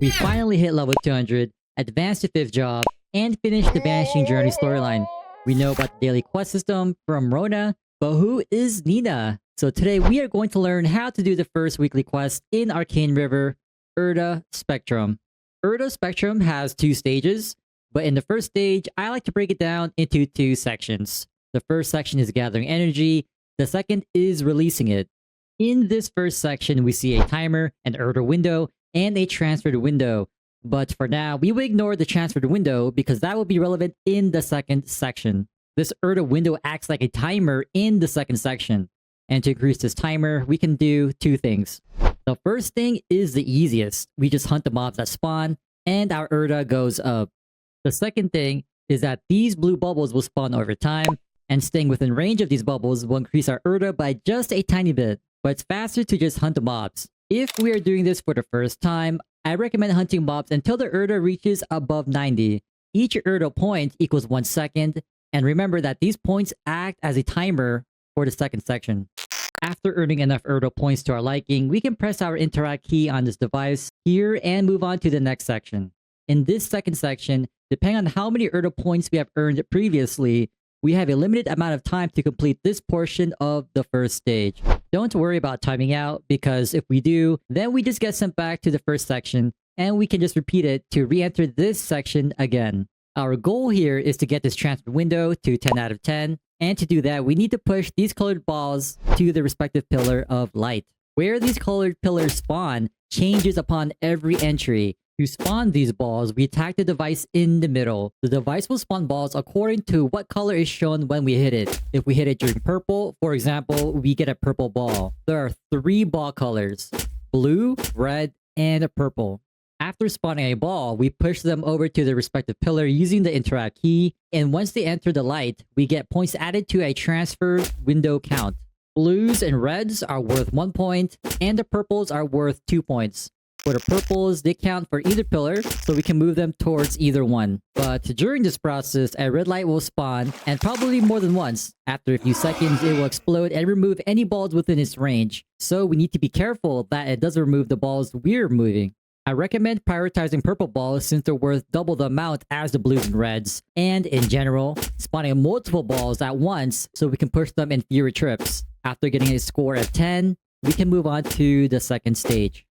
We finally hit level 200, advanced to 5th job, and finished the Vanishing Journey storyline. We know about the daily quest system from Rona, but who is Nina? So today we are going to learn how to do the first weekly quest in Arcane River, Erda Spectrum. Erda Spectrum has 2 stages, but in the first stage, I like to break it down into 2 sections. The first section is gathering energy, the second is releasing it. In this first section, we see a timer, an Erda window, and a transferred window. But for now, we will ignore the transferred window because that will be relevant in the second section. This Erda window acts like a timer in the second section. And to increase this timer, we can do 2 things. The first thing is the easiest. We just hunt the mobs that spawn, and our Erda goes up. The second thing is that these blue bubbles will spawn over time, and staying within range of these bubbles will increase our Erda by just a tiny bit. But it's faster to just hunt the mobs. If we are doing this for the first time, I recommend hunting mobs until the Erda reaches above 90. Each Erda point equals 1 second, and remember that these points act as a timer for the second section. After earning enough Erda points to our liking, we can press our interact key on this device here and move on to the next section. In this second section, depending on how many Erda points we have earned previously, we have a limited amount of time to complete this portion of the first stage. Don't worry about timing out, because if we do, then we just get sent back to the first section, and we can just repeat it to re-enter this section again. Our goal here is to get this transfer window to 10 out of 10, and to do that, we need to push these colored balls to the respective pillar of light. Where these colored pillars spawn changes upon every entry. To spawn these balls, we attack the device in the middle. The device will spawn balls according to what color is shown when we hit it. If we hit it during purple, for example, we get a purple ball. There are 3 ball colors: blue, red, and purple. After spawning a ball, we push them over to the respective pillar using the interact key, and once they enter the light, we get points added to a transfer window count. Blues and reds are worth 1 point, and the purples are worth 2 points. For the purples, they count for either pillar, so we can move them towards either one. But during this process, a red light will spawn, and probably more than once. After a few seconds, it will explode and remove any balls within its range. So we need to be careful that it doesn't remove the balls we're moving. I recommend prioritizing purple balls since they're worth double the amount as the blues and reds. And in general, spawning multiple balls at once so we can push them in fewer trips. After getting a score of 10, we can move on to the second stage.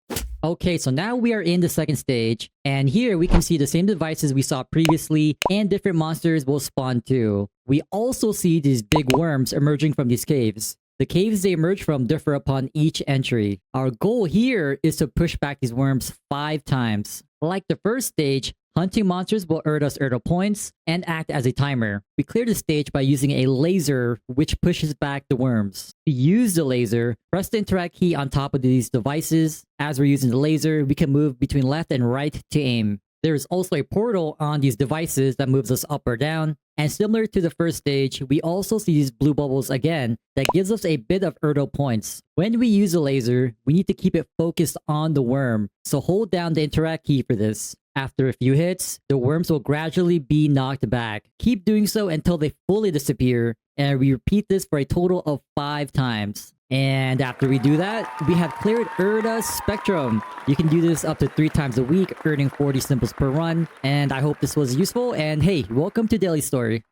Okay, so now we are in the second stage, and here we can see the same devices we saw previously, and different monsters will spawn too. We also see these big worms emerging from these caves. The caves they emerge from differ upon each entry. Our goal here is to push back these worms 5 times. Like the first stage, hunting monsters will earn us Erda points and act as a timer. We clear the stage by using a laser which pushes back the worms. To use the laser, press the interact key on top of these devices. As we're using the laser, we can move between left and right to aim. There is also a portal on these devices that moves us up or down. And similar to the first stage, we also see these blue bubbles again that gives us a bit of Erda points. When we use the laser, we need to keep it focused on the worm, so hold down the interact key for this. After a few hits, the worms will gradually be knocked back. Keep doing so until they fully disappear, and we repeat this for a total of 5 times. And after we do that, we have cleared Erda Spectrum. You can do this up to 3 times a week, earning 40 simples per run. And I hope this was useful. And hey, welcome to Daily Story.